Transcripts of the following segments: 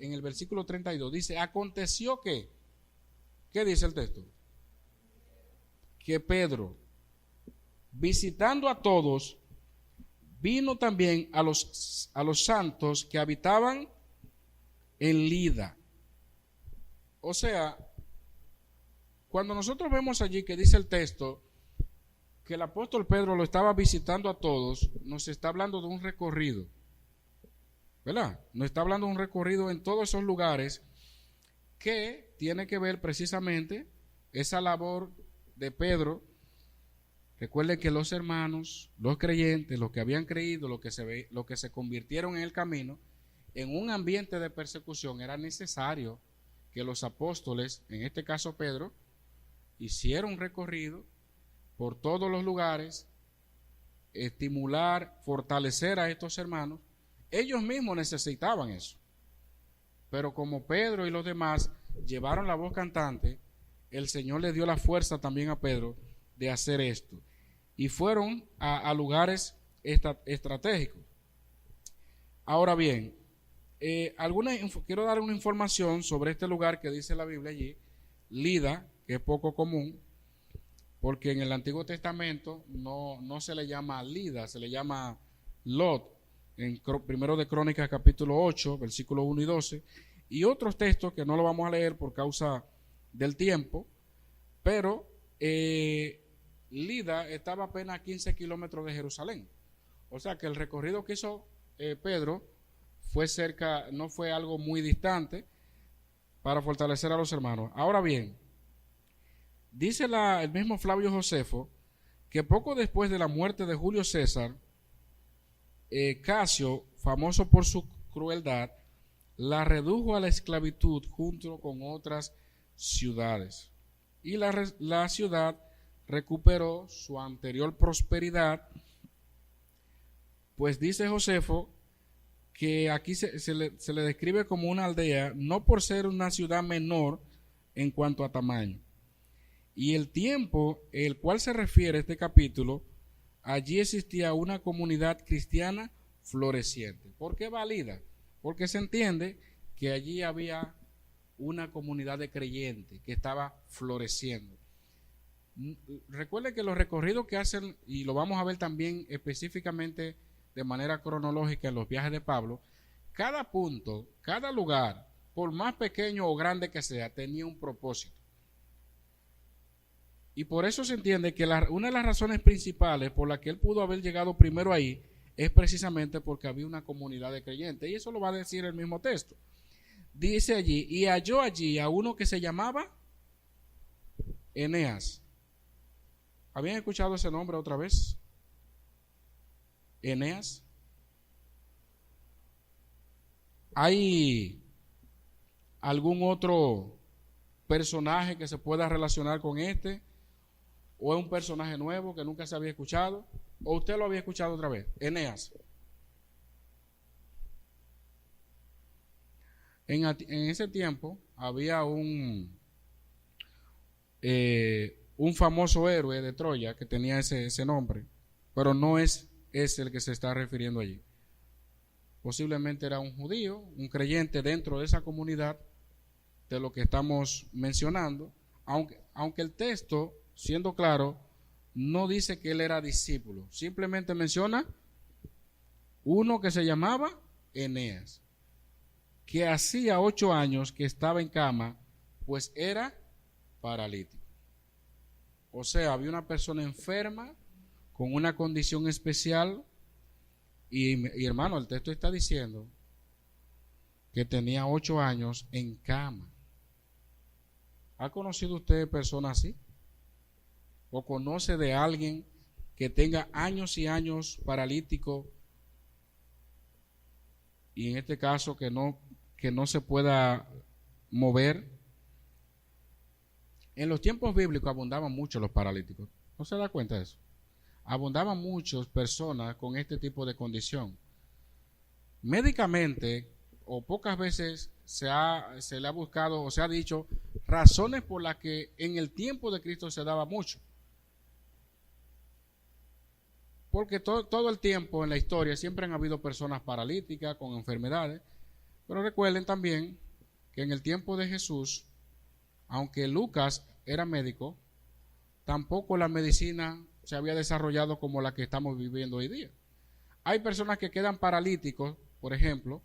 en el versículo 32, dice, aconteció que, ¿qué dice el texto? Que Pedro, visitando a todos, vino también a los santos que habitaban en Lida. O sea, cuando nosotros vemos allí que dice el texto que el apóstol Pedro lo estaba visitando a todos, nos está hablando de un recorrido, ¿verdad? Nos está hablando de un recorrido en todos esos lugares que tiene que ver precisamente esa labor de Pedro. Recuerden que los hermanos, los creyentes, los que habían creído, los que se convirtieron en el camino, en un ambiente de persecución era necesario que los apóstoles, en este caso Pedro, hicieron un recorrido por todos los lugares, estimular, fortalecer a estos hermanos. Ellos mismos necesitaban eso. Pero como Pedro y los demás llevaron la voz cantante, el Señor le dio la fuerza también a Pedro de hacer esto. Y fueron a lugares estratégicos. Ahora bien, quiero dar una información sobre este lugar que dice la Biblia allí, Lida, que es poco común, porque en el Antiguo Testamento no se le llama Lida, se le llama Lot, en Primero de Crónicas capítulo 8, versículos 1 y 12, y otros textos que no lo vamos a leer por causa del tiempo, pero Lida estaba apenas a 15 kilómetros de Jerusalén. O sea que el recorrido que hizo Pedro fue cerca, no fue algo muy distante para fortalecer a los hermanos. Ahora bien, dice el mismo Flavio Josefo que poco después de la muerte de Julio César, Casio, famoso por su crueldad, la redujo a la esclavitud junto con otras ciudades. Y la ciudad recuperó su anterior prosperidad, pues dice Josefo que aquí se le describe como una aldea, no por ser una ciudad menor en cuanto a tamaño. Y el tiempo el cual se refiere este capítulo, allí existía una comunidad cristiana floreciente. ¿Por qué válida? Porque se entiende que allí había una comunidad de creyentes que estaba floreciendo. Recuerde que los recorridos que hacen, y lo vamos a ver también específicamente de manera cronológica en los viajes de Pablo, cada punto, cada lugar, por más pequeño o grande que sea, tenía un propósito. Y por eso se entiende que una de las razones principales por la que él pudo haber llegado primero ahí es precisamente porque había una comunidad de creyentes. Y eso lo va a decir el mismo texto. Dice allí, y halló allí a uno que se llamaba Eneas. ¿Habían escuchado ese nombre otra vez? Eneas. ¿Hay algún otro personaje que se pueda relacionar con este? ¿O es un personaje nuevo que nunca se había escuchado? ¿O usted lo había escuchado otra vez? Eneas. En ese tiempo había un famoso héroe de Troya que tenía ese nombre, pero no es el que se está refiriendo allí. Posiblemente era un judío, un creyente dentro de esa comunidad de lo que estamos mencionando, aunque el texto, siendo claro, no dice que él era discípulo, simplemente menciona uno que se llamaba Eneas, que hacía 8 años que estaba en cama, pues era paralítico. O sea, había una persona enferma con una condición especial y hermano, el texto está diciendo que tenía 8 años en cama. ¿Ha conocido usted personas así? ¿O conoce de alguien que tenga años y años paralítico y en este caso que no se pueda mover? En los tiempos bíblicos abundaban mucho los paralíticos. ¿No se da cuenta de eso? Abundaban muchas personas con este tipo de condición. Médicamente, o pocas veces se le ha buscado o se ha dicho razones por las que en el tiempo de Cristo se daba mucho. Porque todo el tiempo en la historia siempre han habido personas paralíticas con enfermedades, Pero recuerden también que en el tiempo de Jesús, aunque Lucas era médico, tampoco la medicina se había desarrollado como la que estamos viviendo hoy día. Hay personas que quedan paralíticos, por ejemplo,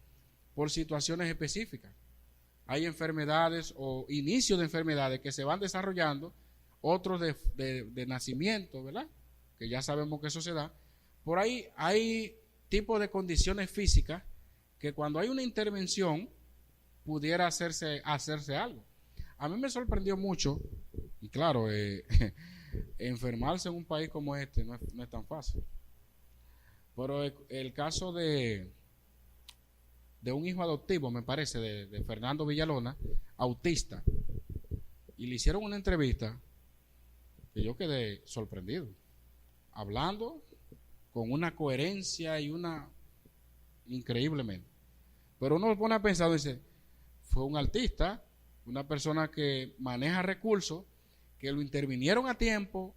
por situaciones específicas. Hay enfermedades o inicios de enfermedades que se van desarrollando, otros de nacimiento, ¿verdad? Que ya sabemos que eso se da. Por ahí hay tipos de condiciones físicas que cuando hay una intervención pudiera hacerse algo. A mí me sorprendió mucho, y claro, enfermarse en un país como este no es tan fácil. Pero el caso de un hijo adoptivo, me parece, de Fernando Villalona, autista, y le hicieron una entrevista que yo quedé sorprendido, hablando con una coherencia y increíblemente. Pero uno se pone a pensar, dice, fue un artista, una persona que maneja recursos, que lo intervinieron a tiempo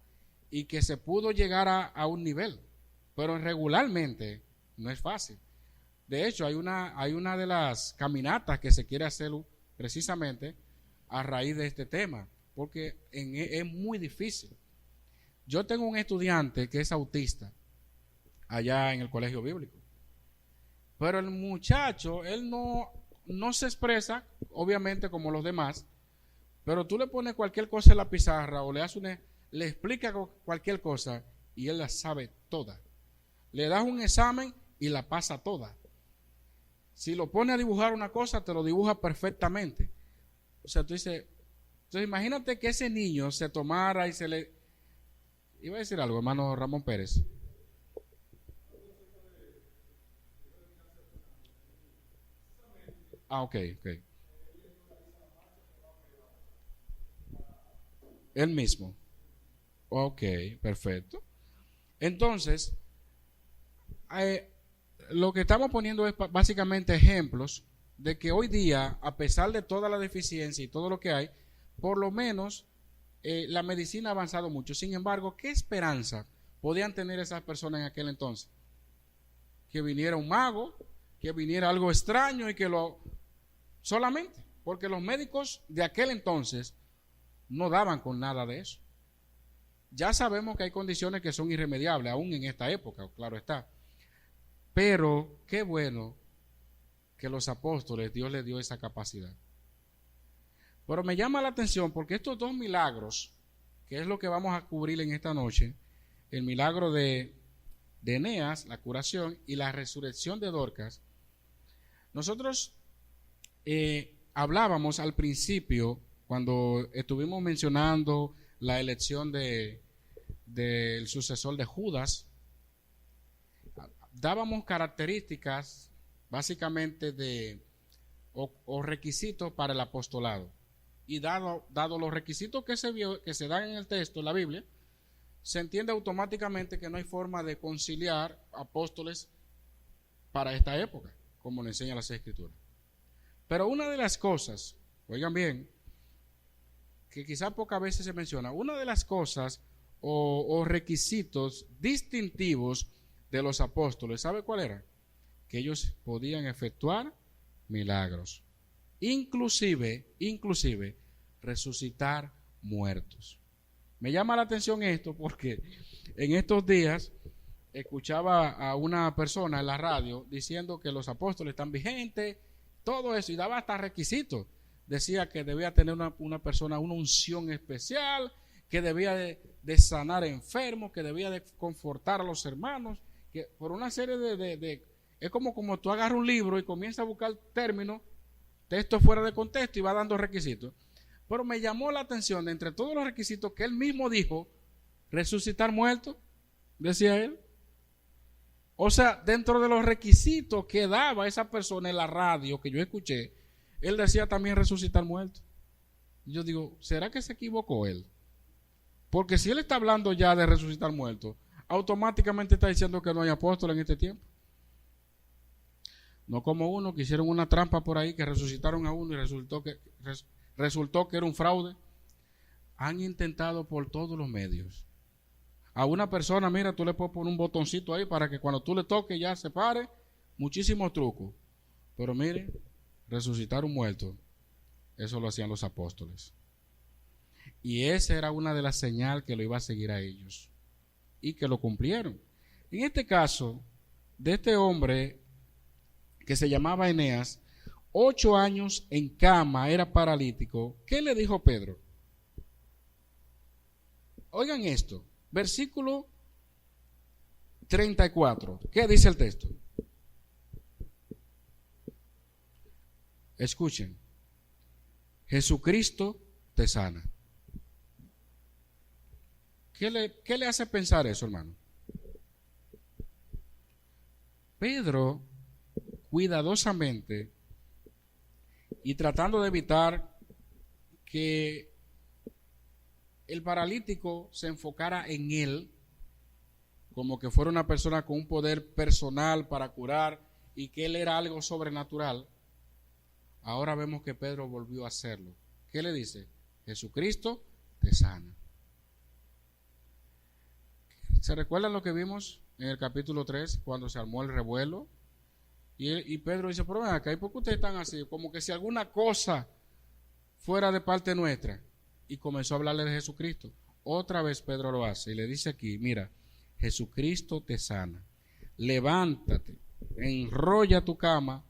y que se pudo llegar a un nivel. Pero regularmente no es fácil. De hecho, hay una de las caminatas que se quiere hacer precisamente a raíz de este tema, porque es muy difícil. Yo tengo un estudiante que es autista allá en el colegio bíblico, pero el muchacho, él no se expresa, obviamente, como los demás, pero tú le pones cualquier cosa en la pizarra o le explica cualquier cosa y él la sabe toda. Le das un examen y la pasa toda. Si lo pone a dibujar una cosa, te lo dibuja perfectamente. O sea, tú dices, entonces imagínate que ese niño se tomara y se le... Iba a decir algo, hermano Ramón Pérez. Ok. Él mismo. Ok, perfecto. Entonces, lo que estamos poniendo es básicamente ejemplos de que hoy día, a pesar de toda la deficiencia y todo lo que hay, por lo menos la medicina ha avanzado mucho. Sin embargo, ¿qué esperanza podían tener esas personas en aquel entonces? Que viniera un mago, que viniera algo extraño y que solamente, porque los médicos de aquel entonces no daban con nada de eso. Ya sabemos que hay condiciones que son irremediables, aún en esta época, claro está. Pero qué bueno que los apóstoles, Dios les dio esa capacidad. Pero me llama la atención porque estos dos milagros, que es lo que vamos a cubrir en esta noche, el milagro de Eneas, la curación, y la resurrección de Dorcas, nosotros hablábamos al principio, cuando estuvimos mencionando la elección del sucesor de Judas, dábamos características básicamente o requisitos para el apostolado. Y dado los requisitos que se dan en el texto, en la Biblia, se entiende automáticamente que no hay forma de conciliar apóstoles para esta época, como le enseña las Escrituras. Pero una de las cosas, oigan bien, que quizá pocas veces se menciona, una de las cosas o requisitos distintivos de los apóstoles, ¿sabe cuál era? Que ellos podían efectuar milagros, inclusive resucitar muertos. Me llama la atención esto porque en estos días escuchaba a una persona en la radio diciendo que los apóstoles están vigentes, todo eso, y daba hasta requisitos. Decía que debía tener una persona una unción especial, que debía de sanar enfermos, que debía de confortar a los hermanos, que por una serie es como tú agarras un libro y comienzas a buscar términos, texto fuera de contexto y va dando requisitos. Pero me llamó la atención de entre todos los requisitos que él mismo dijo, resucitar muertos, decía él. O sea, dentro de los requisitos que daba esa persona en la radio que yo escuché, él decía también resucitar muertos. Yo digo, ¿será que se equivocó él? Porque si él está hablando ya de resucitar muertos, automáticamente está diciendo que no hay apóstoles en este tiempo. No como uno que hicieron una trampa por ahí, que resucitaron a uno y resultó que era un fraude. Han intentado por todos los medios. A una persona, mira, tú le puedes poner un botoncito ahí para que cuando tú le toques ya se pare. Muchísimos trucos. Pero mire, resucitar un muerto, eso lo hacían los apóstoles. Y esa era una de las señales que lo iba a seguir a ellos. Y que lo cumplieron. En este caso, de este hombre que se llamaba Eneas, 8 años en cama, era paralítico. ¿Qué le dijo Pedro? Oigan esto, versículo 34. ¿Qué dice el texto? Escuchen. Jesucristo te sana. ¿Qué le hace pensar eso, hermano? Pedro, cuidadosamente y tratando de evitar que el paralítico se enfocara en él, como que fuera una persona con un poder personal para curar y que él era algo sobrenatural, ahora vemos que Pedro volvió a hacerlo. ¿Qué le dice? Jesucristo te sana. ¿Se recuerdan lo que vimos en el capítulo 3 cuando se armó el revuelo? Y Pedro dice, pero ven acá, ¿y por qué ustedes están así? Como que si alguna cosa fuera de parte nuestra. Y comenzó a hablarle de Jesucristo. Otra vez Pedro lo hace y le dice aquí, mira, Jesucristo te sana. Levántate, enrolla tu cama,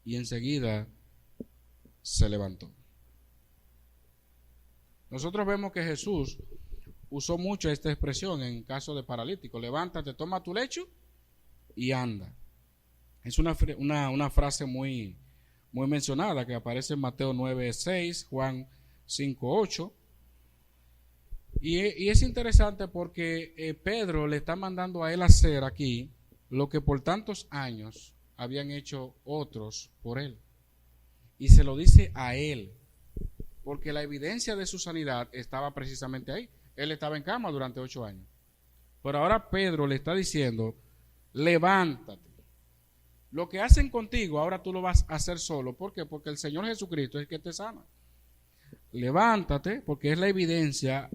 y enseguida se levantó. Nosotros vemos que Jesús usó mucho esta expresión en caso de paralítico. Levántate, toma tu lecho y anda. Es una frase muy mencionada que aparece en Mateo 9:6, Juan 5:8. Y es interesante porque Pedro le está mandando a él hacer aquí lo que por tantos años habían hecho otros por él. Y se lo dice a él, porque la evidencia de su sanidad estaba precisamente ahí. Él estaba en cama durante 8 años. Pero ahora Pedro le está diciendo, levántate. Lo que hacen contigo, ahora tú lo vas a hacer solo. ¿Por qué? Porque el Señor Jesucristo es el que te sana. Levántate, porque es la evidencia.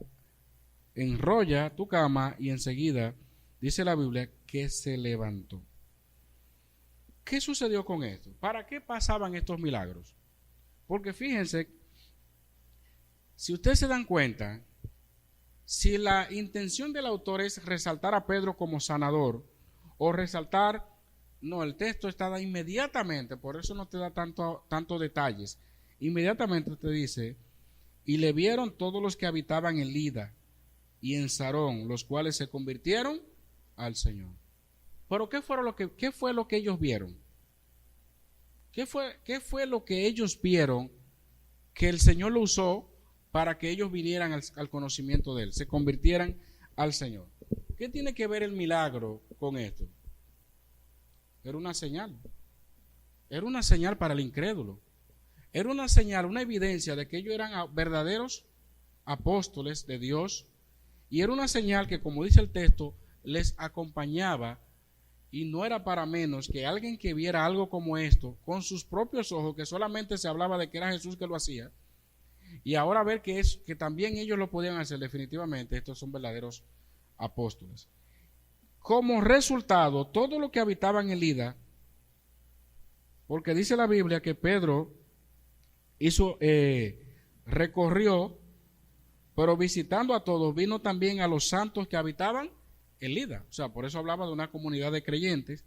Enrolla tu cama y enseguida, dice la Biblia, que se levantó. ¿Qué sucedió con esto? ¿Para qué pasaban estos milagros? Porque fíjense, si ustedes se dan cuenta, si la intención del autor es resaltar a Pedro como sanador o resaltar, no, el texto está dado inmediatamente, por eso no te da tanto detalles. Inmediatamente te dice, y le vieron todos los que habitaban en Lida y en Sarón, los cuales se convirtieron al Señor. Pero ¿qué fue lo que ellos vieron? ¿Qué fue lo que ellos vieron que el Señor lo usó para que ellos vinieran al conocimiento de Él, se convirtieran al Señor? ¿Qué tiene que ver el milagro con esto? Era una señal. Era una señal para el incrédulo. Era una señal, una evidencia de que ellos eran verdaderos apóstoles de Dios. Y era una señal que, como dice el texto, les acompañaba. Y no era para menos que alguien que viera algo como esto con sus propios ojos, que solamente se hablaba de que era Jesús que lo hacía, y ahora ver que también ellos lo podían hacer. Definitivamente estos son verdaderos apóstoles. Como resultado, todo lo que habitaban en Lida, porque dice la Biblia que Pedro recorrió, pero visitando a todos, vino también a los santos que habitaban en Lida. O sea, por eso hablaba de una comunidad de creyentes.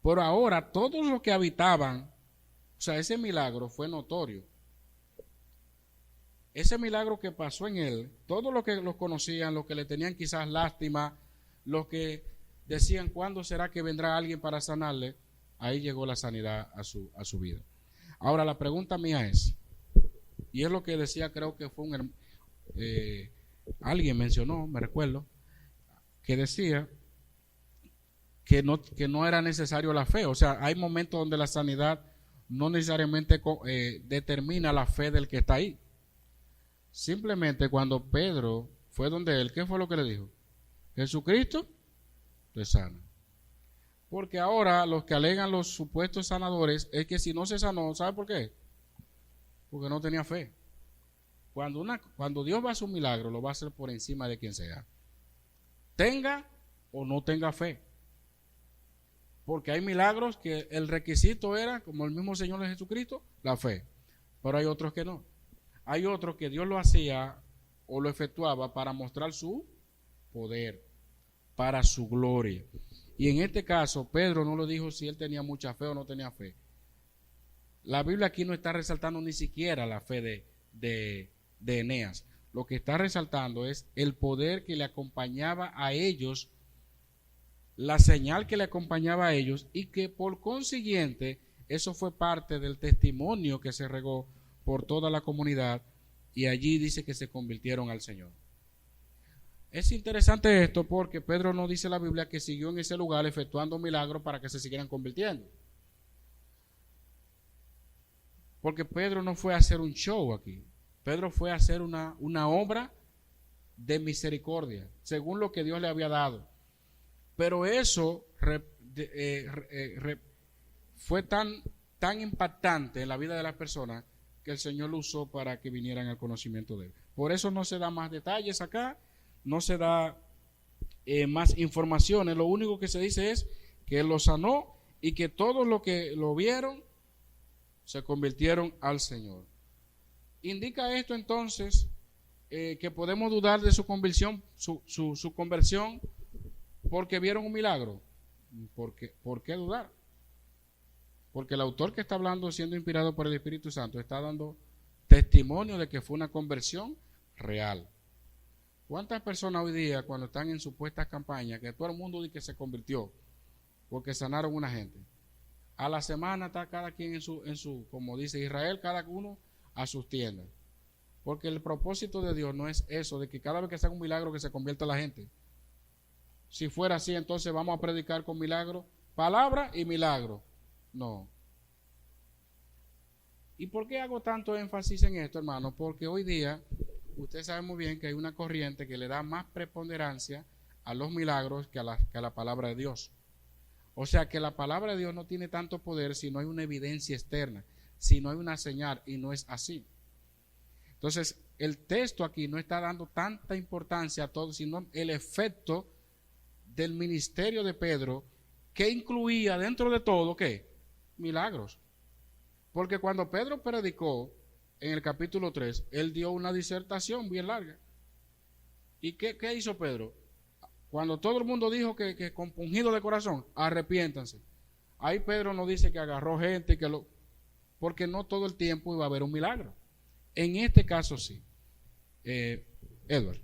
Pero ahora todos los que habitaban, o sea, ese milagro fue notorio. Ese milagro que pasó en él, todos los que los conocían, los que le tenían quizás lástima, los que decían, ¿cuándo será que vendrá alguien para sanarle? Ahí llegó la sanidad a su vida. Ahora la pregunta mía es, y es lo que decía, creo que fue alguien mencionó, me recuerdo, que decía que no era necesario la fe. O sea, hay momentos donde la sanidad no necesariamente determina la fe del que está ahí. Simplemente cuando Pedro fue donde él, ¿qué fue lo que le dijo? Jesucristo te sana. Porque ahora los que alegan los supuestos sanadores es que si no se sanó, ¿sabe por qué? Porque no tenía fe. Cuando Dios va a hacer un milagro, lo va a hacer por encima de quien sea. Tenga o no tenga fe. Porque hay milagros que el requisito era, como el mismo Señor de Jesucristo, la fe. Pero hay otros que no. Hay otros que Dios lo hacía o lo efectuaba para mostrar su poder, para su gloria. Y en este caso, Pedro no lo dijo si él tenía mucha fe o no tenía fe. La Biblia aquí no está resaltando ni siquiera la fe de Eneas. Lo que está resaltando es el poder que le acompañaba a ellos, la señal que le acompañaba a ellos, y que por consiguiente eso fue parte del testimonio que se regó por toda la comunidad, y allí dice que se convirtieron al Señor. Es interesante esto porque Pedro no dice la Biblia que siguió en ese lugar efectuando milagros para que se siguieran convirtiendo. Porque Pedro no fue a hacer un show aquí. Pedro fue a hacer una obra de misericordia, según lo que Dios le había dado. Pero eso fue tan impactante en la vida de las personas que el Señor lo usó para que vinieran al conocimiento de Él. Por eso no se da más detalles acá, no se da más informaciones. Lo único que se dice es que Él lo sanó y que todos los que lo vieron se convirtieron al Señor. ¿Indica esto entonces que podemos dudar de su conversión, su conversión porque vieron un milagro? ¿Por qué dudar? Porque el autor que está hablando, siendo inspirado por el Espíritu Santo, está dando testimonio de que fue una conversión real. ¿Cuántas personas hoy día, cuando están en supuestas campañas, que todo el mundo dice que se convirtió porque sanaron una gente? A la semana está cada quien en su, como dice Israel, cada uno a sus tiendas. Porque el propósito de Dios no es eso, de que cada vez que se haga un milagro que se convierta la gente. Si fuera así, entonces vamos a predicar con milagro, palabra y milagro. No. ¿Y por qué hago tanto énfasis en esto, hermano? Porque hoy día, usted sabe muy bien que hay una corriente que le da más preponderancia a los milagros que a la palabra de Dios. O sea que la palabra de Dios no tiene tanto poder si no hay una evidencia externa, si no hay una señal, y no es así. Entonces, el texto aquí no está dando tanta importancia a todo, sino el efecto del ministerio de Pedro, que incluía dentro de todo, ¿qué? Milagros. Porque cuando Pedro predicó en el capítulo 3, él dio una disertación bien larga. ¿Y qué hizo Pedro? Cuando todo el mundo dijo que compungido de corazón, arrepiéntanse. Ahí Pedro no dice que agarró gente, porque no todo el tiempo iba a haber un milagro. En este caso sí. Edward.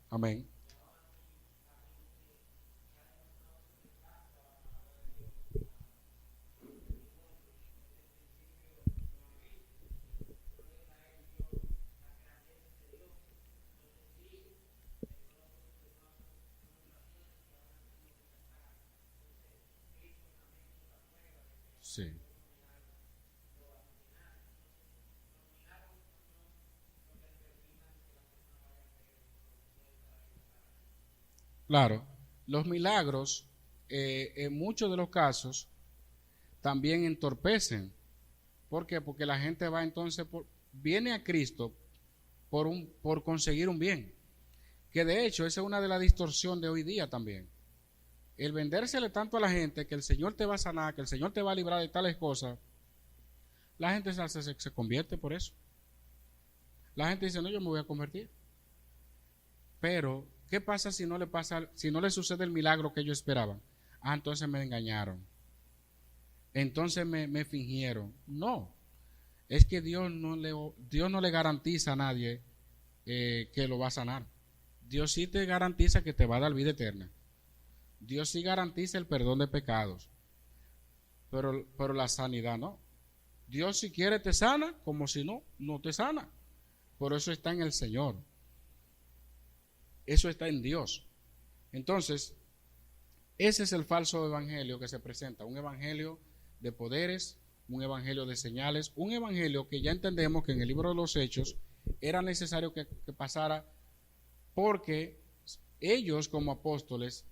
Amén. Sí. Claro, los milagros en muchos de los casos también entorpecen. ¿Por qué? Porque la gente va entonces, viene a Cristo por conseguir un bien. Que de hecho esa es una de las distorsiones de hoy día también. El vendérsele tanto a la gente que el Señor te va a sanar, que el Señor te va a librar de tales cosas, la gente se convierte por eso. La gente dice, no, yo me voy a convertir. Pero, ¿qué pasa si no le sucede el milagro que ellos esperaban? Ah, entonces me engañaron. Entonces me fingieron. No, es que Dios no le garantiza a nadie que lo va a sanar. Dios sí te garantiza que te va a dar vida eterna. Dios sí garantiza el perdón de pecados. Pero la sanidad no. Dios si quiere te sana, como si no, no te sana. Por eso está en el Señor. Eso está en Dios. Entonces, ese es el falso evangelio que se presenta. Un evangelio de poderes, un evangelio de señales, un evangelio que ya entendemos que en el libro de los Hechos era necesario que pasara porque ellos como apóstoles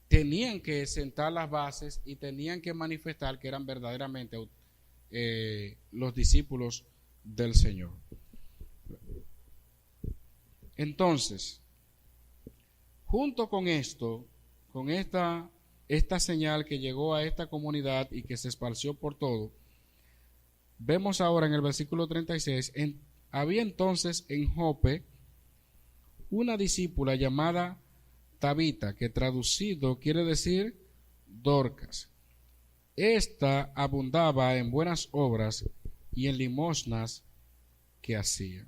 tenían que sentar las bases y tenían que manifestar que eran verdaderamente los discípulos del Señor. Entonces, junto con esto, con esta señal que llegó a esta comunidad y que se esparció por todo, vemos ahora en el versículo 36, había entonces en Jope una discípula llamada Tabita, que traducido quiere decir Dorcas. Esta abundaba en buenas obras y en limosnas que hacía.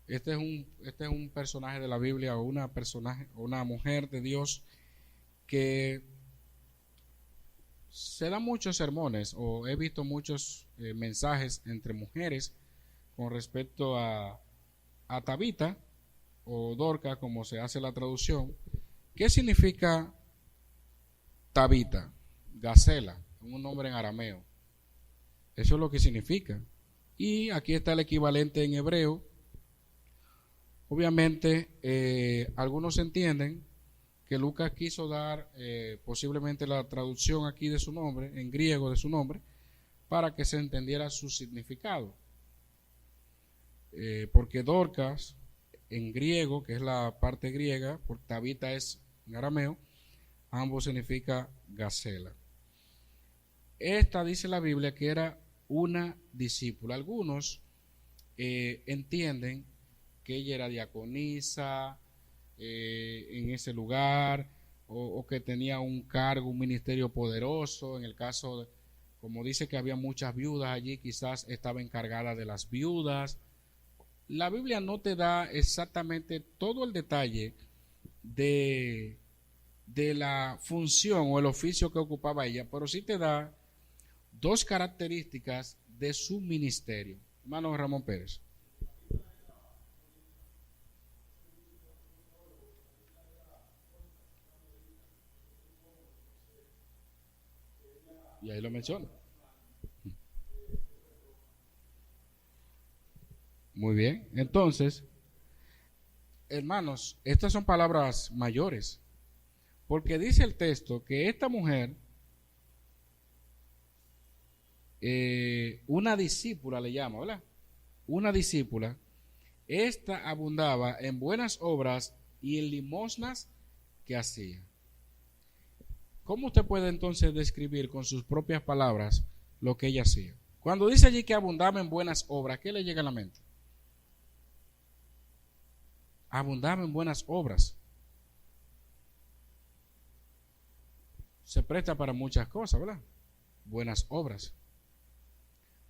Este es un personaje de la Biblia, o una mujer de Dios que se da muchos sermones, o he visto muchos mensajes entre mujeres con respecto a Tabita o Dorca, como se hace la traducción. ¿Qué significa Tabita? Gacela, un nombre en arameo. Eso es lo que significa. Y aquí está el equivalente en hebreo. Obviamente, algunos entienden que Lucas quiso dar posiblemente la traducción aquí de su nombre, en griego de su nombre, para que se entendiera su significado. Porque Dorcas, en griego, que es la parte griega, por Tabita es en arameo, ambos significa gacela. Esta dice la Biblia que era una discípula. Algunos entienden que ella era diaconisa en ese lugar, o que tenía un cargo, un ministerio poderoso. En el caso, como dice que había muchas viudas allí, quizás estaba encargada de las viudas. La Biblia no te da exactamente todo el detalle de la función o el oficio que ocupaba ella, pero sí te da dos características de su ministerio. Hermano Ramón Pérez. Y ahí lo menciona. Muy bien. Entonces, hermanos, estas son palabras mayores, porque dice el texto que esta mujer, una discípula le llama, ¿verdad? Una discípula, esta abundaba en buenas obras y en limosnas que hacía. ¿Cómo usted puede entonces describir con sus propias palabras lo que ella hacía? Cuando dice allí que abundaba en buenas obras, ¿qué le llega a la mente? Abundaba en buenas obras. Se presta para muchas cosas, ¿verdad? Buenas obras.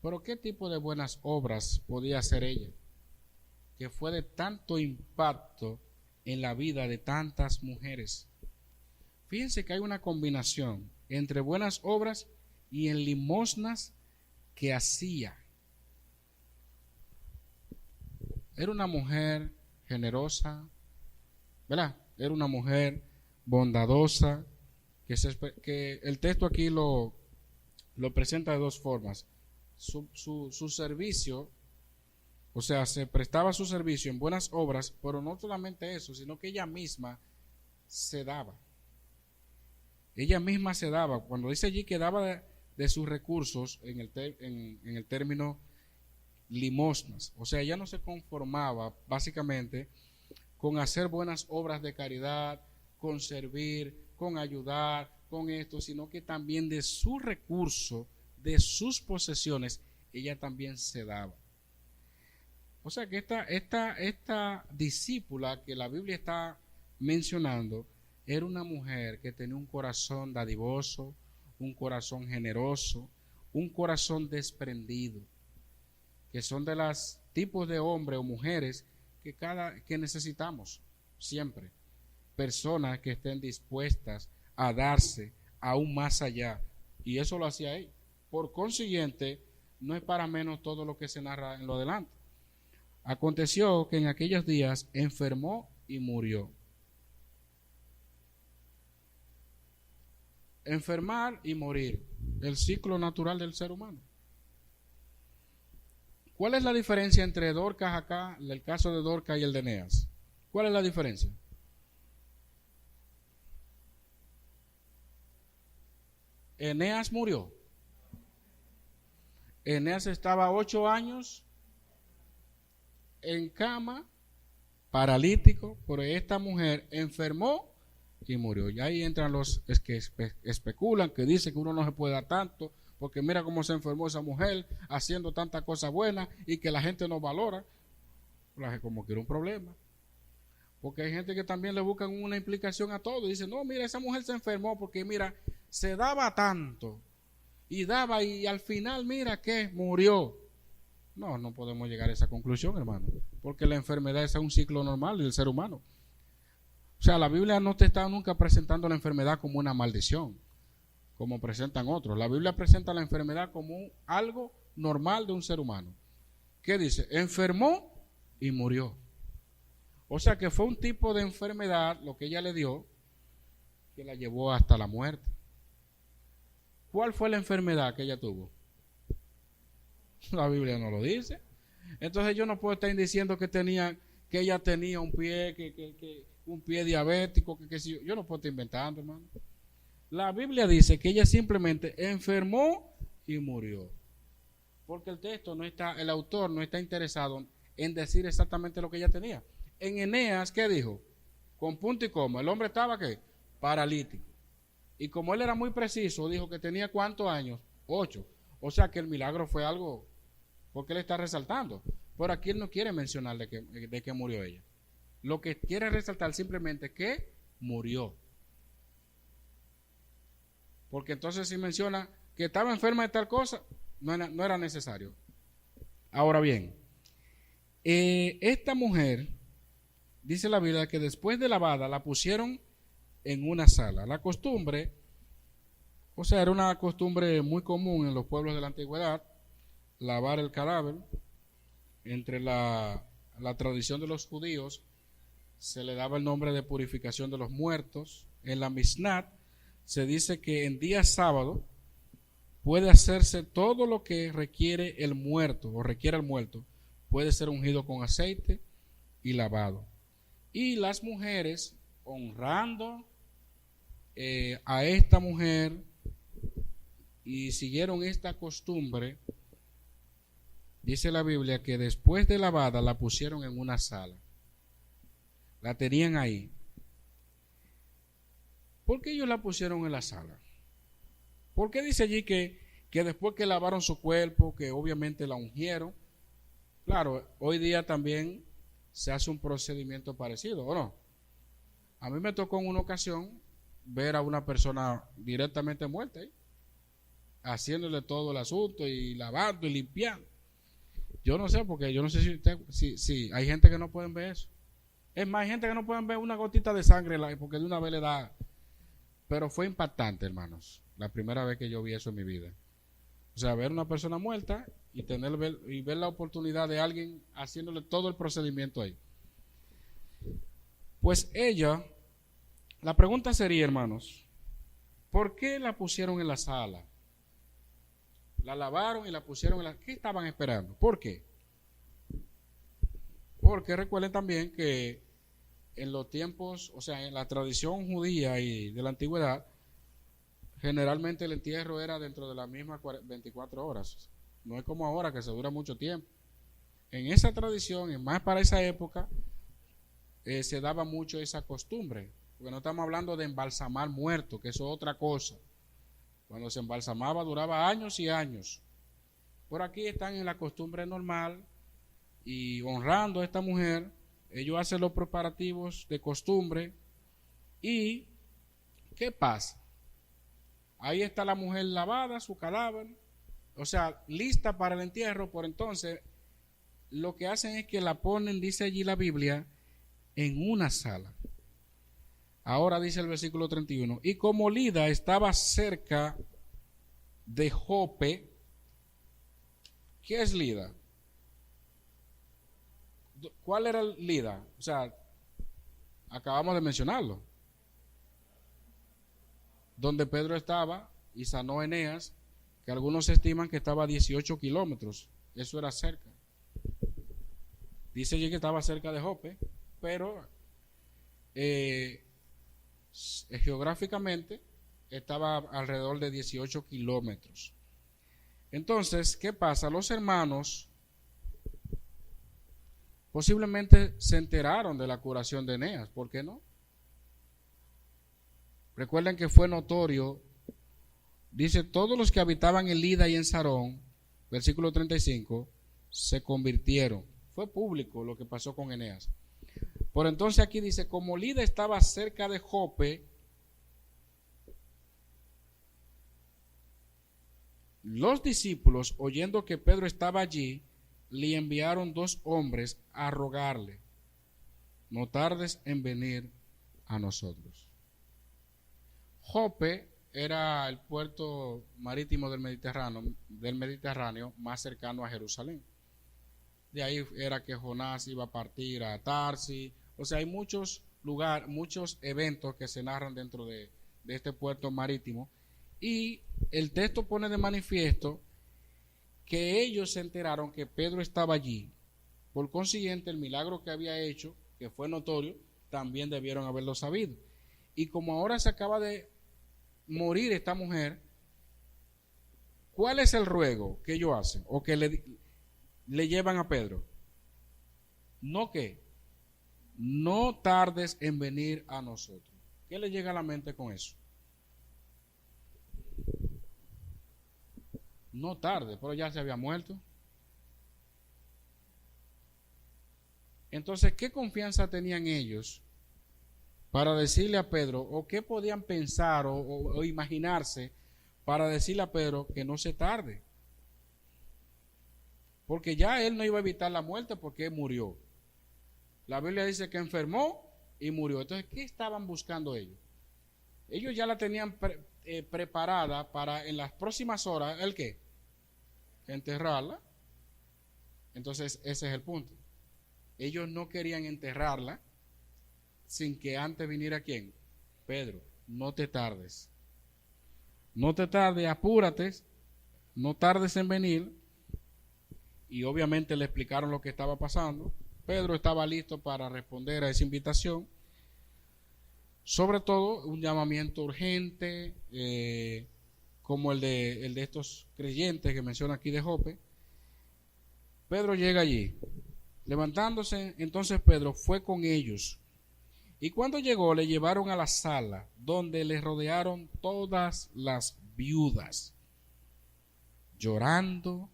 Pero ¿qué tipo de buenas obras podía hacer ella? Que fue de tanto impacto en la vida de tantas mujeres. Fíjense que hay una combinación entre buenas obras y en limosnas que hacía. Era una mujer generosa, ¿verdad? Era una mujer bondadosa, que el texto aquí lo presenta de dos formas. Su servicio, o sea, se prestaba su servicio en buenas obras, pero no solamente eso, sino que ella misma se daba. Ella misma se daba. Cuando dice allí que daba de sus recursos, en el término limosnas, o sea, ella no se conformaba básicamente con hacer buenas obras de caridad, con servir, con ayudar, con esto, sino que también de su recurso, de sus posesiones, ella también se daba. O sea que esta discípula que la Biblia está mencionando era una mujer que tenía un corazón dadivoso, un corazón generoso, un corazón desprendido, que son de los tipos de hombres o mujeres que necesitamos siempre. Personas que estén dispuestas a darse aún más allá. Y eso lo hacía ella. Por consiguiente, no es para menos todo lo que se narra en lo adelante. Aconteció que en aquellos días enfermó y murió. Enfermar y morir, el ciclo natural del ser humano. ¿Cuál es la diferencia entre Dorcas acá, el caso de Dorcas y el de Eneas? ¿Cuál es la diferencia? Eneas murió. Eneas estaba 8 años en cama, paralítico, pero esta mujer enfermó y murió. Y ahí entran los que especulan, que dicen que uno no se puede dar tanto, porque mira cómo se enfermó esa mujer haciendo tantas cosas buenas y que la gente no valora. Como que era un problema. Porque hay gente que también le buscan una implicación a todo. Dicen, no, mira, esa mujer se enfermó porque mira, se daba tanto y daba y al final mira que murió. No, no podemos llegar a esa conclusión, hermano, porque la enfermedad es un ciclo normal del ser humano. O sea, la Biblia no te está nunca presentando la enfermedad como una maldición, como presentan otros. La Biblia presenta la enfermedad como algo normal de un ser humano. ¿Qué dice? Enfermó y murió. O sea que fue un tipo de enfermedad lo que ella le dio que la llevó hasta la muerte. ¿Cuál fue la enfermedad que ella tuvo? La Biblia no lo dice. Entonces yo no puedo estar diciendo que ella tenía un pie diabético, yo no puedo estar inventando, hermano. La Biblia dice que ella simplemente enfermó y murió. Porque el autor no está interesado en decir exactamente lo que ella tenía. En Eneas, ¿qué dijo? Con punto y coma. El hombre estaba, ¿qué? Paralítico. Y como él era muy preciso, dijo que tenía ¿cuántos años? 8. O sea que el milagro fue algo, porque él está resaltando. Pero aquí él no quiere mencionar de que murió ella. Lo que quiere resaltar simplemente que murió. Porque entonces si menciona que estaba enferma de tal cosa, no era necesario. Ahora bien, esta mujer, dice la Biblia, que después de lavada la pusieron en una sala. La costumbre, o sea, era una costumbre muy común en los pueblos de la antigüedad, lavar el cadáver. Entre la tradición de los judíos se le daba el nombre de purificación de los muertos. En la Mishnat se dice que en día sábado puede hacerse todo lo que requiere el muerto o requiere el muerto. Puede ser ungido con aceite y lavado. Y las mujeres, honrando a esta mujer y siguieron esta costumbre, dice la Biblia que después de lavada la pusieron en una sala. La tenían ahí. ¿Por qué ellos la pusieron en la sala? ¿Por qué dice allí que después que lavaron su cuerpo, que obviamente la ungieron? Claro, hoy día también se hace un procedimiento parecido, ¿o no? A mí me tocó en una ocasión ver a una persona directamente muerta ahí, haciéndole todo el asunto y lavando y limpiando. Yo no sé, porque yo no sé si hay gente que no pueden ver eso. Es más, hay gente que no pueden ver una gotita de sangre porque de una vez le da. Pero fue impactante, hermanos, la primera vez que yo vi eso en mi vida. O sea, ver una persona muerta y ver la oportunidad de alguien haciéndole todo el procedimiento ahí. Pues ella, la pregunta sería, hermanos, ¿por qué la pusieron en la sala? La lavaron y la pusieron en la... ¿Qué estaban esperando? ¿Por qué? Porque recuerden también que en los tiempos, o sea, en la tradición judía y de la antigüedad, generalmente el entierro era dentro de las mismas 24 horas. No es como ahora que se dura mucho tiempo. En esa tradición, y más para esa época, se daba mucho esa costumbre. Porque no estamos hablando de embalsamar muertos, que eso es otra cosa. Cuando se embalsamaba duraba años y años. Por aquí están en la costumbre normal y honrando a esta mujer. Ellos hacen los preparativos de costumbre. ¿Y qué pasa? Ahí está la mujer lavada, su cadáver, o sea, lista para el entierro. Por entonces, lo que hacen es que la ponen, dice allí la Biblia, en una sala. Ahora dice el versículo 31, y como Lida estaba cerca de Jope, ¿qué es Lida? ¿Cuál era Lida? O sea, acabamos de mencionarlo. Donde Pedro estaba y sanó a Eneas, que algunos estiman que estaba a 18 kilómetros. Eso era cerca. Dice allí que estaba cerca de Jope, pero geográficamente estaba alrededor de 18 kilómetros. Entonces, ¿qué pasa? Los hermanos Posiblemente se enteraron de la curación de Eneas, ¿por qué no? Recuerden que fue notorio, dice, todos los que habitaban en Lida y en Sarón, versículo 35, se convirtieron. Fue público lo que pasó con Eneas. Por entonces aquí dice, como Lida estaba cerca de Jope, los discípulos, oyendo que Pedro estaba allí, le enviaron 2 hombres a rogarle, no tardes en venir a nosotros. Jope era el puerto marítimo del Mediterráneo más cercano a Jerusalén. De ahí era que Jonás iba a partir a Tarsis. O sea, hay muchos lugares, muchos eventos que se narran dentro de este puerto marítimo. Y el texto pone de manifiesto que ellos se enteraron que Pedro estaba allí. Por consiguiente, el milagro que había hecho, que fue notorio, también debieron haberlo sabido. Y como ahora se acaba de morir esta mujer, ¿cuál es el ruego que ellos hacen? O que le llevan a Pedro. No que no tardes en venir a nosotros. ¿Qué le llega a la mente con eso? No tarde, pero ya se había muerto. Entonces, ¿qué confianza tenían ellos para decirle a Pedro, o qué podían pensar o imaginarse para decirle a Pedro que no se tarde? Porque ya él no iba a evitar la muerte porque él murió. La Biblia dice que enfermó y murió. Entonces, ¿qué estaban buscando ellos? Ellos ya la tenían preparada para en las próximas horas, ¿el qué? Enterrarla. Entonces, ese es el punto. Ellos no querían enterrarla sin que antes viniera ¿quién? Pedro, no te tardes. No te tardes, apúrate, no tardes en venir. Y obviamente le explicaron lo que estaba pasando. Pedro estaba listo para responder a esa invitación. Sobre todo un llamamiento urgente, como el de estos creyentes que menciona aquí de Jope. Pedro llega allí. Levantándose, entonces Pedro fue con ellos. Y cuando llegó, le llevaron a la sala, donde le rodearon todas las viudas, llorando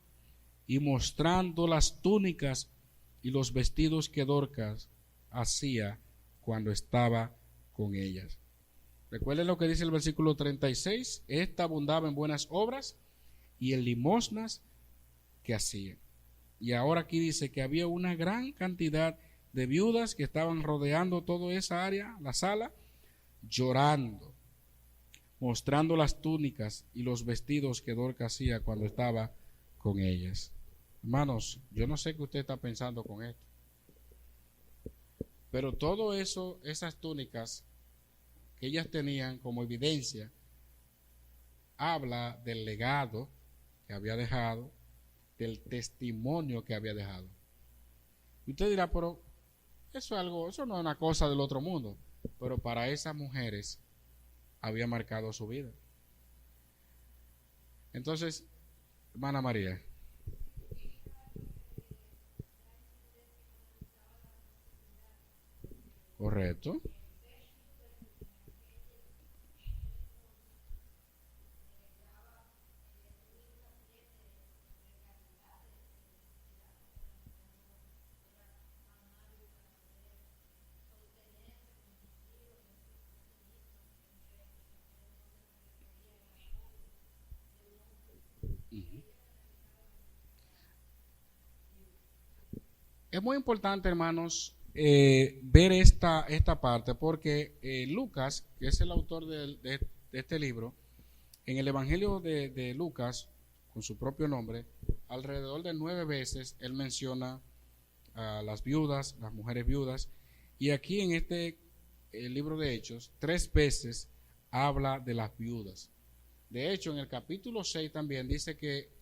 y mostrando las túnicas y los vestidos que Dorcas hacía cuando estaba con ellas. Recuerden lo que dice el versículo 36, esta abundaba en buenas obras y en limosnas que hacía. Y ahora aquí dice que había una gran cantidad de viudas que estaban rodeando toda esa área, la sala, llorando, mostrando las túnicas y los vestidos que Dorcas hacía cuando estaba con ellas. Hermanos, yo no sé qué usted está pensando con esto, pero todo eso, esas túnicas que ellas tenían como evidencia, habla del legado que había dejado, del testimonio que había dejado. Y usted dirá, pero eso no es una cosa del otro mundo, pero para esas mujeres había marcado su vida. Entonces, hermana María. Correcto. Es muy importante, hermanos, ver esta parte, porque Lucas, que es el autor de este libro, en el Evangelio de Lucas, con su propio nombre, alrededor de 9 veces él menciona a las viudas, las mujeres viudas, y aquí en este libro de Hechos, 3 veces habla de las viudas. De hecho, en el capítulo 6 también dice que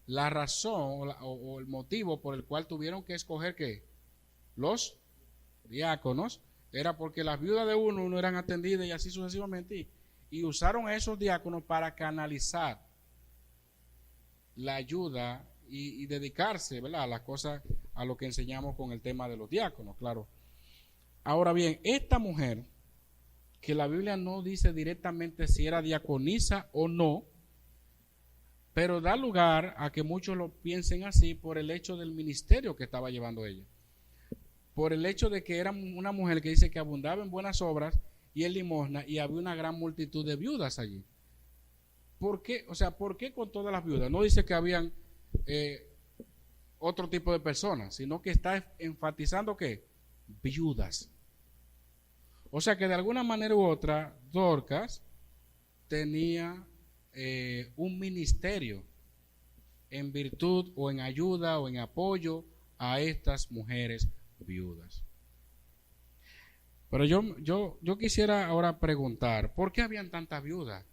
la razón o el motivo por el cual tuvieron que escoger ¿qué? Los diáconos, era porque las viudas de uno no eran atendidas y así sucesivamente, y usaron a esos diáconos para canalizar la ayuda y dedicarse, ¿verdad?, a las cosas, a lo que enseñamos con el tema de los diáconos, claro. Ahora bien, esta mujer, que la Biblia no dice directamente si era diaconisa o no, pero da lugar a que muchos lo piensen así por el hecho del ministerio que estaba llevando ella. Por el hecho de que era una mujer que dice que abundaba en buenas obras y en limosna, y había una gran multitud de viudas allí. ¿Por qué? O sea, ¿por qué con todas las viudas? No dice que habían otro tipo de personas, sino que está enfatizando que viudas. O sea que de alguna manera u otra, Dorcas tenía un ministerio en virtud o en ayuda o en apoyo a estas mujeres viudas. Pero yo quisiera ahora preguntar, ¿por qué habían tantas viudas?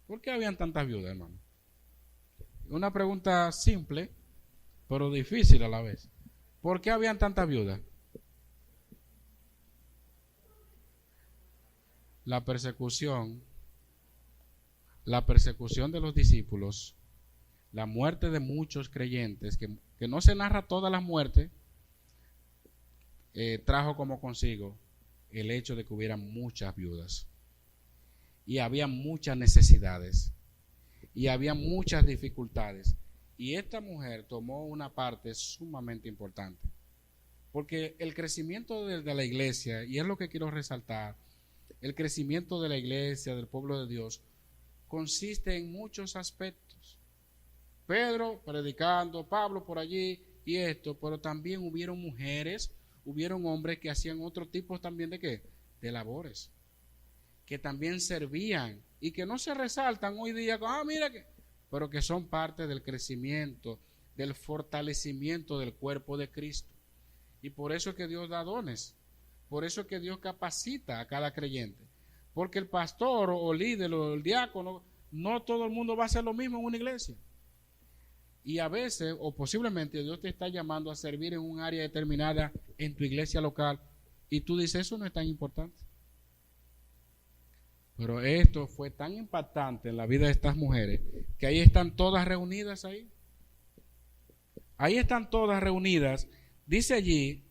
¿Por qué habían tantas viudas, hermano? Una pregunta simple, pero difícil a la vez. ¿Por qué habían tantas viudas? La persecución de los discípulos, la muerte de muchos creyentes, que no se narra todas las muertes, trajo como consigo el hecho de que hubiera muchas viudas. Y había muchas necesidades. Y había muchas dificultades. Y esta mujer tomó una parte sumamente importante. Porque el crecimiento de la iglesia, y es lo que quiero resaltar, el crecimiento de la iglesia, del pueblo de Dios, consiste en muchos aspectos. Pedro predicando, Pablo por allí y esto, pero también hubieron mujeres, hubieron hombres que hacían otro tipo también de ¿qué? De labores, que también servían y que no se resaltan hoy día, mira que, pero que son parte del crecimiento, del fortalecimiento del cuerpo de Cristo. Y por eso es que Dios da dones. Por eso es que Dios capacita a cada creyente. Porque el pastor o líder o el diácono, no todo el mundo va a hacer lo mismo en una iglesia. Y a veces, o posiblemente, Dios te está llamando a servir en un área determinada en tu iglesia local. Y tú dices, eso no es tan importante. Pero esto fue tan impactante en la vida de estas mujeres, que ahí están todas reunidas ahí. Ahí están todas reunidas. Dice allí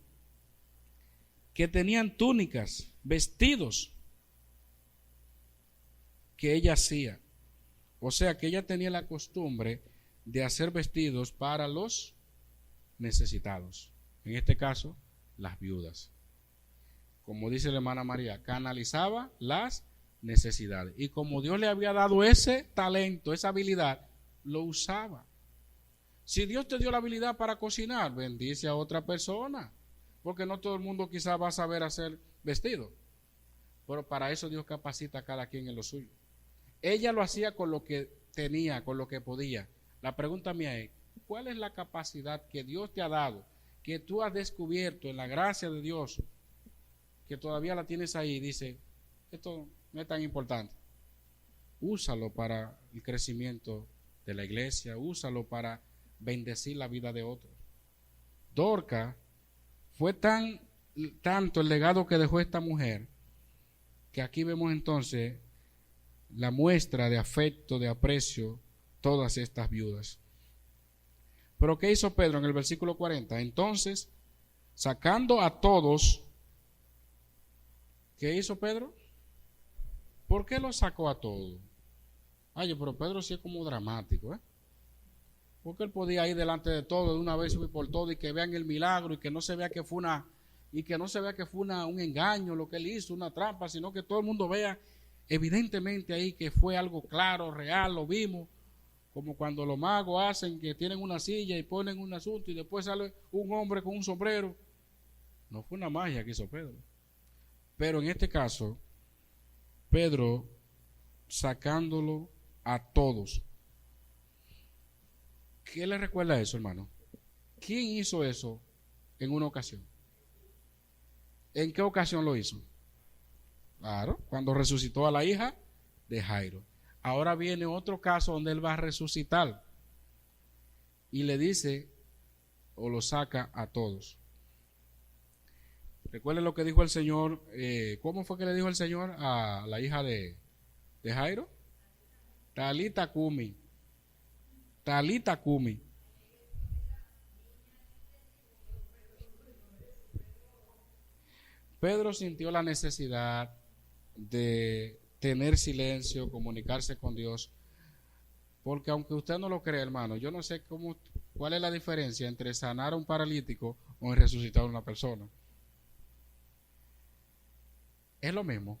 que tenían túnicas, vestidos que ella hacía. O sea que ella tenía la costumbre de hacer vestidos para los necesitados. En este caso, las viudas. Como dice la hermana María, canalizaba las necesidades. Y como Dios le había dado ese talento, esa habilidad, lo usaba. Si Dios te dio la habilidad para cocinar, bendice a otra persona. Porque no todo el mundo quizás va a saber hacer vestido. Pero para eso Dios capacita a cada quien en lo suyo. Ella lo hacía con lo que tenía, con lo que podía. La pregunta mía es, ¿cuál es la capacidad que Dios te ha dado, que tú has descubierto en la gracia de Dios, que todavía la tienes ahí? Dice, esto no es tan importante. Úsalo para el crecimiento de la iglesia, úsalo para bendecir la vida de otros. Dorcas fue tanto el legado que dejó esta mujer, que aquí vemos entonces la muestra de afecto, de aprecio, todas estas viudas. Pero ¿qué hizo Pedro en el versículo 40? Entonces, sacando a todos, ¿qué hizo Pedro? ¿Por qué los sacó a todos? Ay, pero Pedro sí es como dramático, ¿eh? Porque él podía ir delante de todo, de una vez y por todo, y que vean el milagro, y que no se vea que fue un engaño lo que él hizo, una trampa, sino que todo el mundo vea evidentemente ahí que fue algo claro, real, lo vimos, como cuando los magos hacen que tienen una silla y ponen un asunto y después sale un hombre con un sombrero. No fue una magia que hizo Pedro. Pero en este caso, Pedro sacándolo a todos. ¿Qué le recuerda eso, hermano? ¿Quién hizo eso en una ocasión? ¿En qué ocasión lo hizo? Claro, cuando resucitó a la hija de Jairo. Ahora viene otro caso donde él va a resucitar y le dice o lo saca a todos. Recuerden lo que dijo el Señor. ¿Cómo fue que le dijo el Señor a la hija de Jairo? Talita Cumi. Talita Kumi. Pedro sintió la necesidad de tener silencio, comunicarse con Dios, porque aunque usted no lo crea, hermano, yo no sé cuál es la diferencia entre sanar a un paralítico o en resucitar a una persona. Es lo mismo.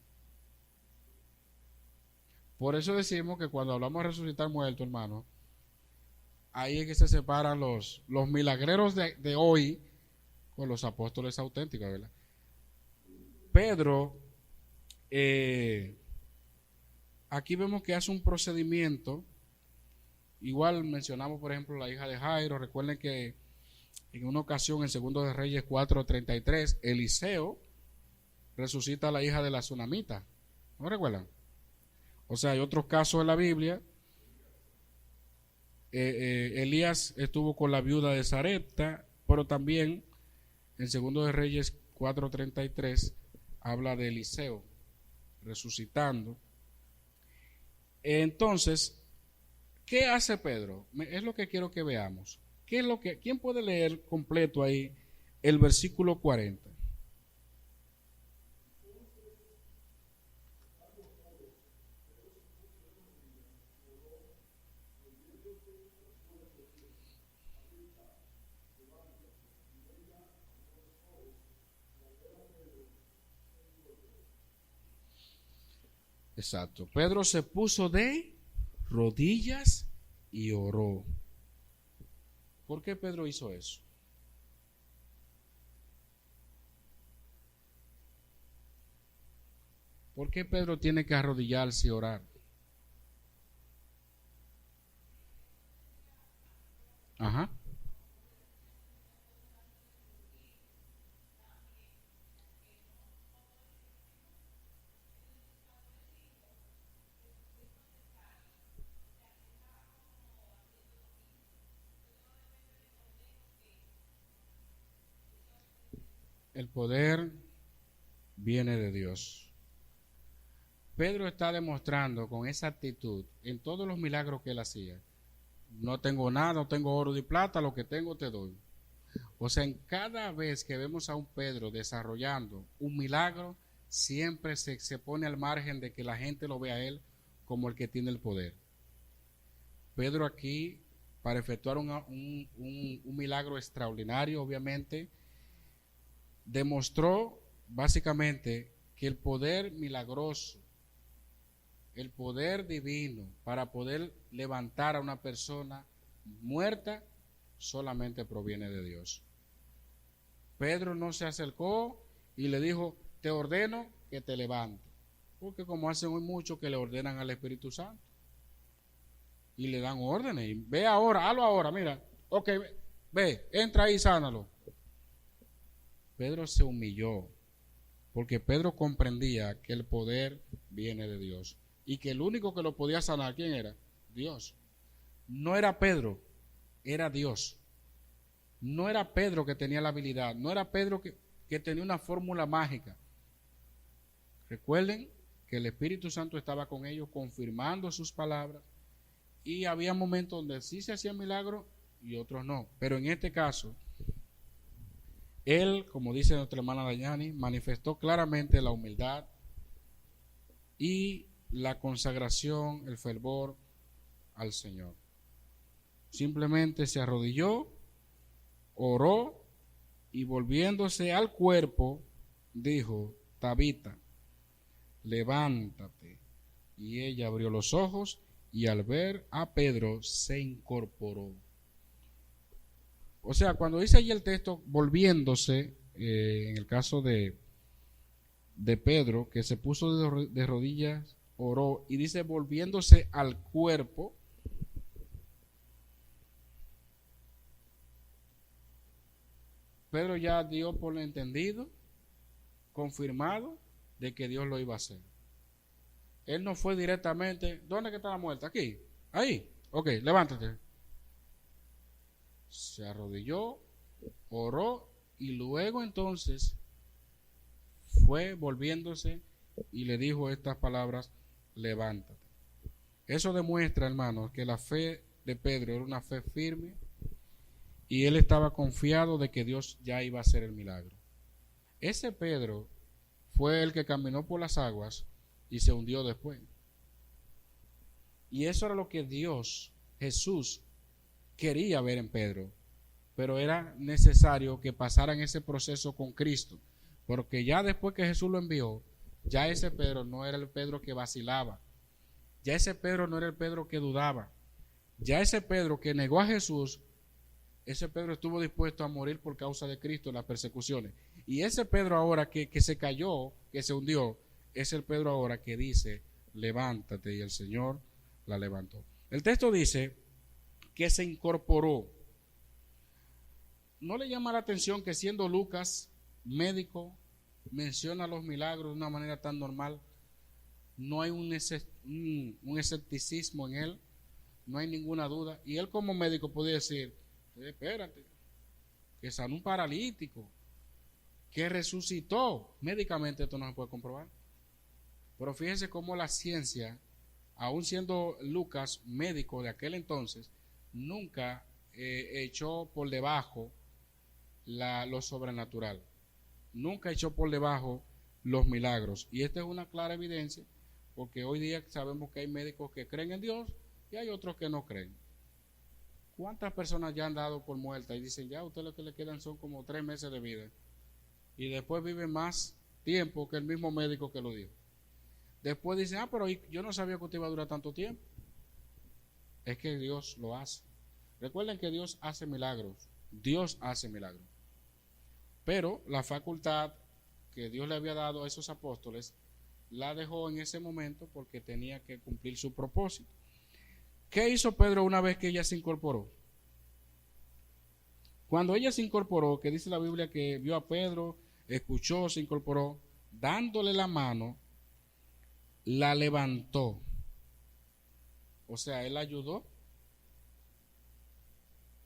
Por eso decimos que cuando hablamos de resucitar muertos, hermano, ahí es que se separan los milagreros de hoy con los apóstoles auténticos, ¿verdad? Pedro, aquí vemos que hace un procedimiento. Igual mencionamos, por ejemplo, la hija de Jairo. Recuerden que en una ocasión, en 2 de Reyes 4:33, Eliseo resucita a la hija de la tsunamita. ¿No recuerdan? O sea, hay otros casos en la Biblia. Elías estuvo con la viuda de Sarepta, pero también en 2 de Reyes 4:33 habla de Eliseo resucitando. Entonces, ¿qué hace Pedro? Es lo que quiero que veamos. ¿Quién puede leer completo ahí el versículo 40? Exacto. Pedro se puso de rodillas y oró. ¿Por qué Pedro hizo eso? ¿Por qué Pedro tiene que arrodillarse y orar? Ajá. El poder viene de Dios. Pedro está demostrando con esa actitud en todos los milagros que él hacía. No tengo nada, no tengo oro y plata, lo que tengo te doy. O sea, en cada vez que vemos a un Pedro desarrollando un milagro, siempre se pone al margen de que la gente lo vea a él como el que tiene el poder. Pedro aquí, para efectuar un milagro extraordinario, obviamente, demostró básicamente que el poder milagroso, el poder divino para poder levantar a una persona muerta solamente proviene de Dios. Pedro no se acercó y le dijo, te ordeno que te levantes, porque como hacen hoy muchos que le ordenan al Espíritu Santo y le dan órdenes, y ve ahora, hazlo ahora, mira, ok, ve, entra ahí y sánalo. Pedro se humilló porque Pedro comprendía que el poder viene de Dios y que el único que lo podía sanar, ¿quién era? Dios. No era Pedro, era Dios. No era Pedro que tenía la habilidad, no era Pedro que tenía una fórmula mágica. Recuerden que el Espíritu Santo estaba con ellos confirmando sus palabras y había momentos donde sí se hacían milagros y otros no. Pero en este caso, él, como dice nuestra hermana Dayani, manifestó claramente la humildad y la consagración, el fervor al Señor. Simplemente se arrodilló, oró y volviéndose al cuerpo, dijo, Tabita, levántate. Y ella abrió los ojos y al ver a Pedro se incorporó. O sea, cuando dice allí el texto, volviéndose, en el caso de Pedro, que se puso de rodillas, oró, y dice volviéndose al cuerpo, Pedro ya dio por entendido, confirmado, de que Dios lo iba a hacer. Él no fue directamente, ¿dónde que está la muerta? Aquí, ahí, ok, levántate. Se arrodilló, oró y luego entonces fue volviéndose y le dijo estas palabras, levántate. Eso demuestra, hermanos, que la fe de Pedro era una fe firme y él estaba confiado de que Dios ya iba a hacer el milagro. Ese Pedro fue el que caminó por las aguas y se hundió después. Y eso era lo que Dios, Jesús, quería ver en Pedro. Pero era necesario que pasaran ese proceso con Cristo. Porque ya después que Jesús lo envió, ya ese Pedro no era el Pedro que vacilaba. Ya ese Pedro no era el Pedro que dudaba. Ya ese Pedro que negó a Jesús, ese Pedro estuvo dispuesto a morir por causa de Cristo en las persecuciones. Y ese Pedro ahora que se cayó, que se hundió, es el Pedro ahora que dice, levántate, y el Señor la levantó. El texto dice que se incorporó. ¿No le llama la atención que siendo Lucas médico menciona los milagros de una manera tan normal? No hay un escepticismo en él, no hay ninguna duda. Y él como médico podía decir, espérate, que sanó un paralítico, que resucitó. Médicamente esto no se puede comprobar. Pero fíjense cómo la ciencia, aún siendo Lucas médico de aquel entonces, nunca echó por debajo lo sobrenatural. Nunca echó por debajo los milagros. Y esta es una clara evidencia, porque hoy día sabemos que hay médicos que creen en Dios y hay otros que no creen. ¿Cuántas personas ya han dado por muertas y dicen, ya a usted lo que le quedan son como 3 meses de vida? Y después viven más tiempo que el mismo médico que lo dijo. Después dicen, pero yo no sabía que usted iba a durar tanto tiempo. Es que Dios lo hace. Recuerden que Dios hace milagros. Dios hace milagros. Pero la facultad que Dios le había dado a esos apóstoles la dejó en ese momento porque tenía que cumplir su propósito. ¿Qué hizo Pedro una vez que ella se incorporó? Cuando ella se incorporó, que dice la Biblia que vio a Pedro, escuchó, se incorporó, dándole la mano, la levantó. O sea, él ayudó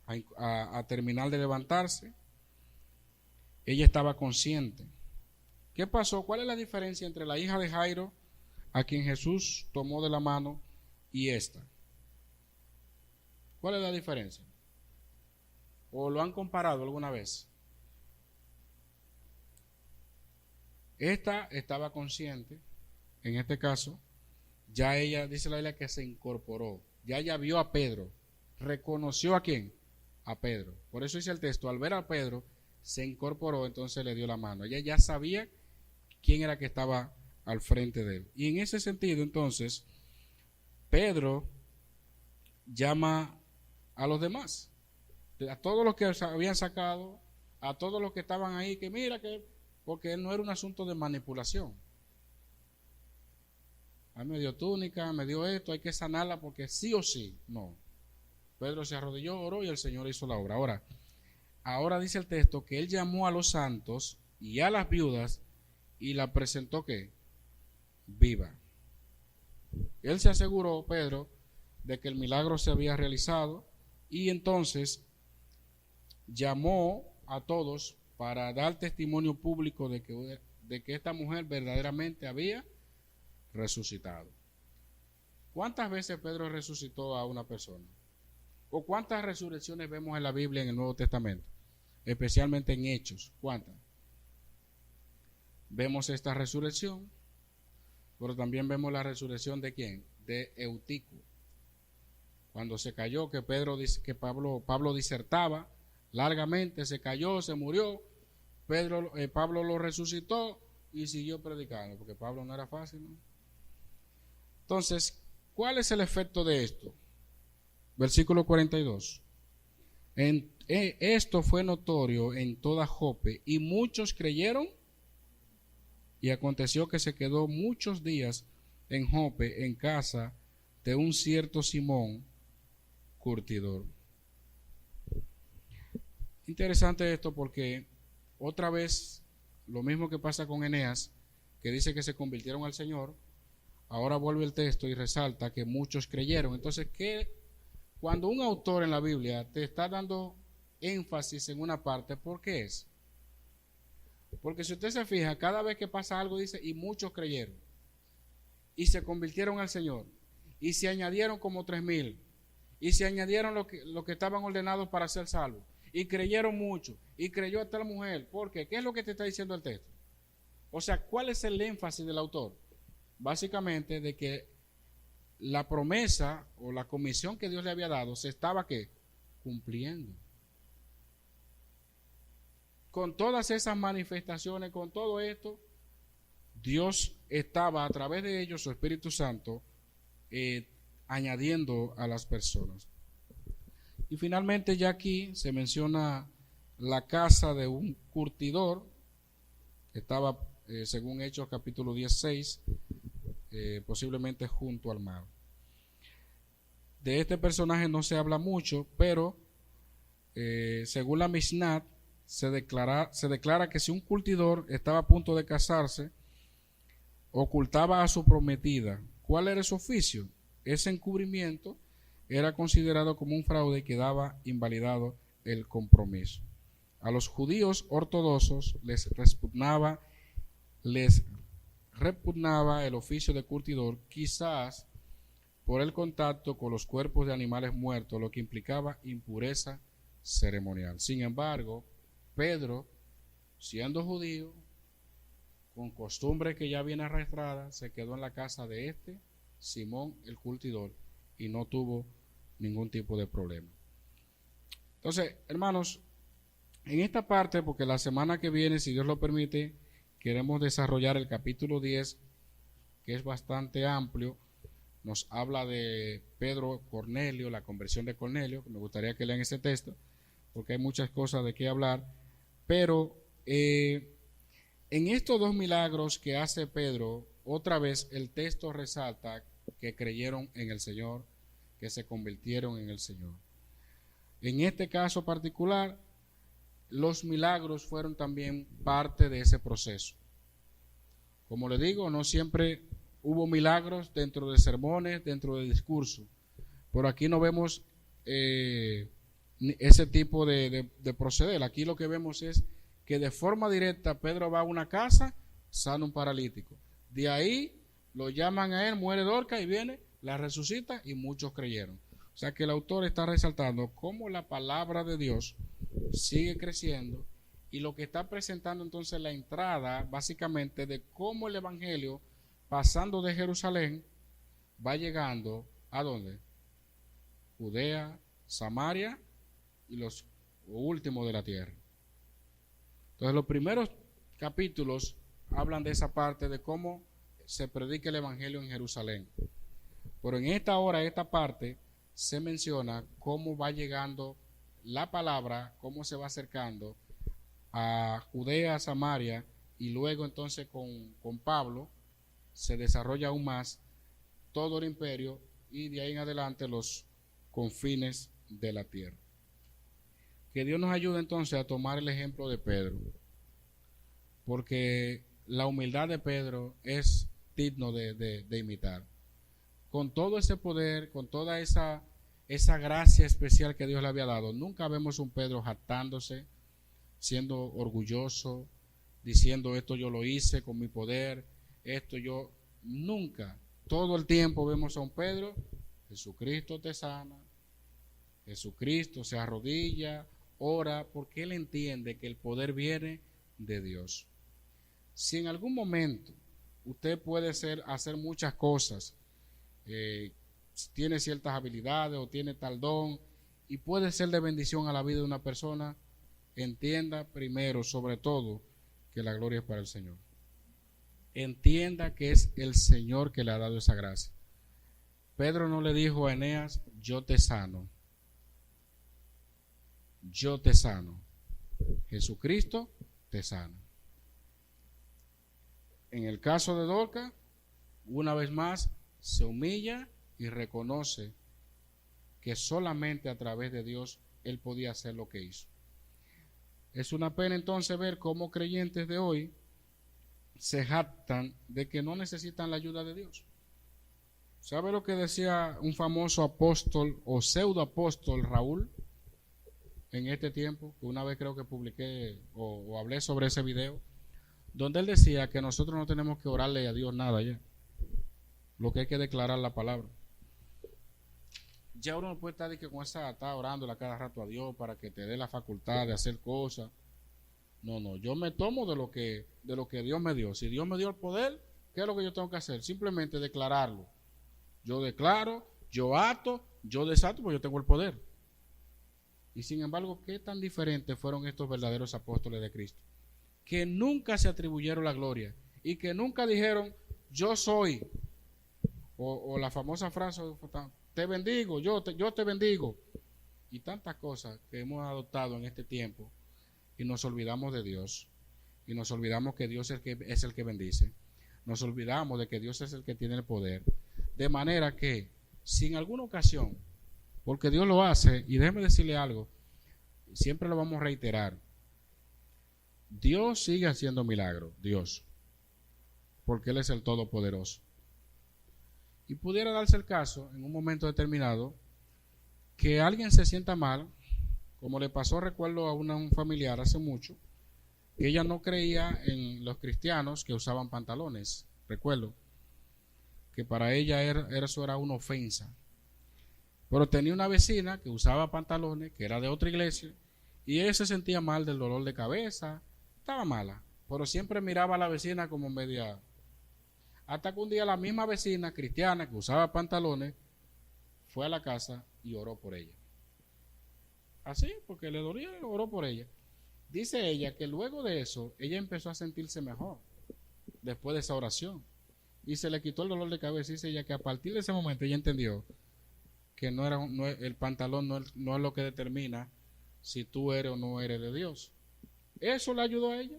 a terminar de levantarse. Ella estaba consciente. ¿Qué pasó? ¿Cuál es la diferencia entre la hija de Jairo, a quien Jesús tomó de la mano, y esta? ¿Cuál es la diferencia? ¿O lo han comparado alguna vez? Esta estaba consciente, en este caso, ya ella, dice la Biblia, que se incorporó. Ya ella vio a Pedro. ¿Reconoció a quién? A Pedro. Por eso dice el texto, al ver a Pedro, se incorporó, entonces le dio la mano. Ella ya sabía quién era que estaba al frente de él. Y en ese sentido, entonces, Pedro llama a los demás, a todos los que habían sacado, a todos los que estaban ahí, que mira que, porque no era un asunto de manipulación. A me dio túnica, me dio esto, hay que sanarla porque sí o sí. No. Pedro se arrodilló, oró y el Señor hizo la obra. Ahora dice el texto que él llamó a los santos y a las viudas y la presentó ¿qué? Viva. Él se aseguró, Pedro, de que el milagro se había realizado y entonces llamó a todos para dar testimonio público de que esta mujer verdaderamente había resucitado. ¿Cuántas veces Pedro resucitó a una persona? ¿O cuántas resurrecciones vemos en la Biblia en el Nuevo Testamento? Especialmente en Hechos. ¿Cuántas? Vemos esta resurrección, pero también vemos la resurrección de ¿quién? De Eutico. Cuando se cayó, que Pedro dice que Pablo disertaba largamente, se cayó, se murió. Pablo lo resucitó y siguió predicando, porque Pablo no era fácil, ¿no? Entonces, ¿cuál es el efecto de esto? Versículo 42. Esto fue notorio en toda Jope y muchos creyeron, y aconteció que se quedó muchos días en Jope en casa de un cierto Simón curtidor. Interesante esto porque otra vez lo mismo que pasa con Eneas, que dice que se convirtieron al Señor. Ahora vuelve el texto y resalta que muchos creyeron. Entonces, cuando un autor en la Biblia te está dando énfasis en una parte, ¿por qué es? Porque si usted se fija, cada vez que pasa algo dice, y muchos creyeron, y se convirtieron al Señor, y se añadieron como 3,000, y se añadieron lo que estaban ordenados para ser salvos, y creyeron mucho, y creyó hasta la mujer. ¿Por qué? ¿Qué es lo que te está diciendo el texto? O sea, ¿cuál es el énfasis del autor? Básicamente de que la promesa o la comisión que Dios le había dado se estaba ¿qué? Cumpliendo. Con todas esas manifestaciones, con todo esto, Dios estaba a través de ellos, su Espíritu Santo, añadiendo a las personas. Y finalmente ya aquí se menciona la casa de un curtidor que estaba, según Hechos capítulo 16, posiblemente junto al mar. De este personaje no se habla mucho, pero según la Mishnah se declara que si un curtidor estaba a punto de casarse, ocultaba a su prometida. ¿Cuál era su oficio? Ese encubrimiento era considerado como un fraude y quedaba invalidado el compromiso. A los judíos ortodoxos les repugnaba el oficio de curtidor, quizás por el contacto con los cuerpos de animales muertos, lo que implicaba impureza ceremonial. Sin embargo, Pedro, siendo judío, con costumbre que ya viene arrastrada, se quedó en la casa de Simón el curtidor, y no tuvo ningún tipo de problema. Entonces, hermanos, en esta parte, porque la semana que viene, si Dios lo permite, queremos desarrollar el capítulo 10, que es bastante amplio. Nos habla de Pedro, Cornelio, la conversión de Cornelio. Me gustaría que lean ese texto, porque hay muchas cosas de qué hablar. Pero en estos dos milagros que hace Pedro, otra vez el texto resalta que creyeron en el Señor, que se convirtieron en el Señor. En este caso particular, los milagros fueron también parte de ese proceso. Como le digo, no siempre hubo milagros dentro de sermones, dentro de discursos. Por aquí no vemos ese tipo de proceder. Aquí lo que vemos es que de forma directa Pedro va a una casa, sana un paralítico. De ahí lo llaman a él, muere Dorcas y viene, la resucita y muchos creyeron. O sea que el autor está resaltando cómo la palabra de Dios sigue creciendo y lo que está presentando entonces la entrada básicamente de cómo el evangelio, pasando de Jerusalén, va llegando ¿a dónde? Judea, Samaria y los últimos de la tierra. Entonces los primeros capítulos hablan de esa parte de cómo se predica el evangelio en Jerusalén. Pero en esta parte se menciona cómo va llegando la palabra, cómo se va acercando a Judea, Samaria, y luego entonces con Pablo se desarrolla aún más todo el imperio y de ahí en adelante los confines de la tierra. Que Dios nos ayude entonces a tomar el ejemplo de Pedro, porque la humildad de Pedro es digno de imitar. Con todo ese poder, con toda esa gracia especial que Dios le había dado, nunca vemos un Pedro jactándose, siendo orgulloso, diciendo esto yo lo hice con mi poder, nunca. Todo el tiempo vemos a un Pedro, Jesucristo te sana, Jesucristo se arrodilla, ora, porque él entiende que el poder viene de Dios. Si en algún momento usted puede hacer muchas cosas, tiene ciertas habilidades o tiene tal don y puede ser de bendición a la vida de una persona, entienda primero, sobre todo, que la gloria es para el Señor. Entienda que es el Señor que le ha dado esa gracia. Pedro no le dijo a Eneas, yo te sano. Yo te sano. Jesucristo te sana. En el caso de Dorcas, una vez más, se humilla y reconoce que solamente a través de Dios él podía hacer lo que hizo. Es una pena entonces ver cómo creyentes de hoy se jactan de que no necesitan la ayuda de Dios. ¿Sabe lo que decía un famoso apóstol o pseudo apóstol Raúl en este tiempo? Que una vez creo que publiqué o hablé sobre ese video, donde él decía que nosotros no tenemos que orarle a Dios nada ya. Lo que hay que declarar la palabra. Ya uno no puede estar con está orando a cada rato a Dios para que te dé la facultad de hacer cosas. No, yo me tomo de lo que Dios me dio. Si Dios me dio el poder, ¿qué es lo que yo tengo que hacer? Simplemente declararlo. Yo declaro, yo ato, yo desato, porque yo tengo el poder. Y sin embargo, ¿qué tan diferentes fueron estos verdaderos apóstoles de Cristo? Que nunca se atribuyeron la gloria y que nunca dijeron, yo soy, o la famosa frase, te bendigo, yo te bendigo, y tantas cosas que hemos adoptado en este tiempo, y nos olvidamos de Dios, y nos olvidamos que Dios es el que bendice, nos olvidamos de que Dios es el que tiene el poder, de manera que, si en alguna ocasión, porque Dios lo hace, y déjeme decirle algo, siempre lo vamos a reiterar, Dios sigue haciendo milagros, Dios, porque Él es el Todopoderoso. Y pudiera darse el caso, en un momento determinado, que alguien se sienta mal, como le pasó, recuerdo a un familiar hace mucho, que ella no creía en los cristianos que usaban pantalones, recuerdo, que para ella eso era una ofensa. Pero tenía una vecina que usaba pantalones, que era de otra iglesia, y ella se sentía mal del dolor de cabeza, estaba mala, pero siempre miraba a la vecina como media. Hasta que un día la misma vecina cristiana que usaba pantalones fue a la casa y oró por ella. Así, porque le dolía, oró por ella. Dice ella que luego de eso, ella empezó a sentirse mejor, después de esa oración, y se le quitó el dolor de cabeza. Dice ella que a partir de ese momento ella entendió que el pantalón no es lo que determina si tú eres o no eres de Dios. Eso le ayudó a ella.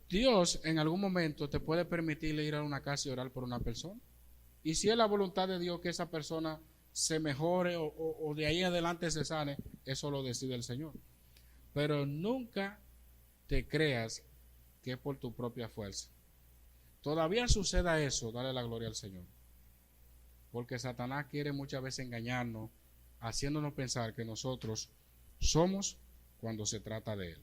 Dios en algún momento te puede permitirle ir a una casa y orar por una persona. Y si es la voluntad de Dios que esa persona se mejore o de ahí adelante se sane, eso lo decide el Señor. Pero nunca te creas que es por tu propia fuerza. Todavía suceda eso, dale la gloria al Señor. Porque Satanás quiere muchas veces engañarnos, haciéndonos pensar que nosotros somos cuando se trata de Él.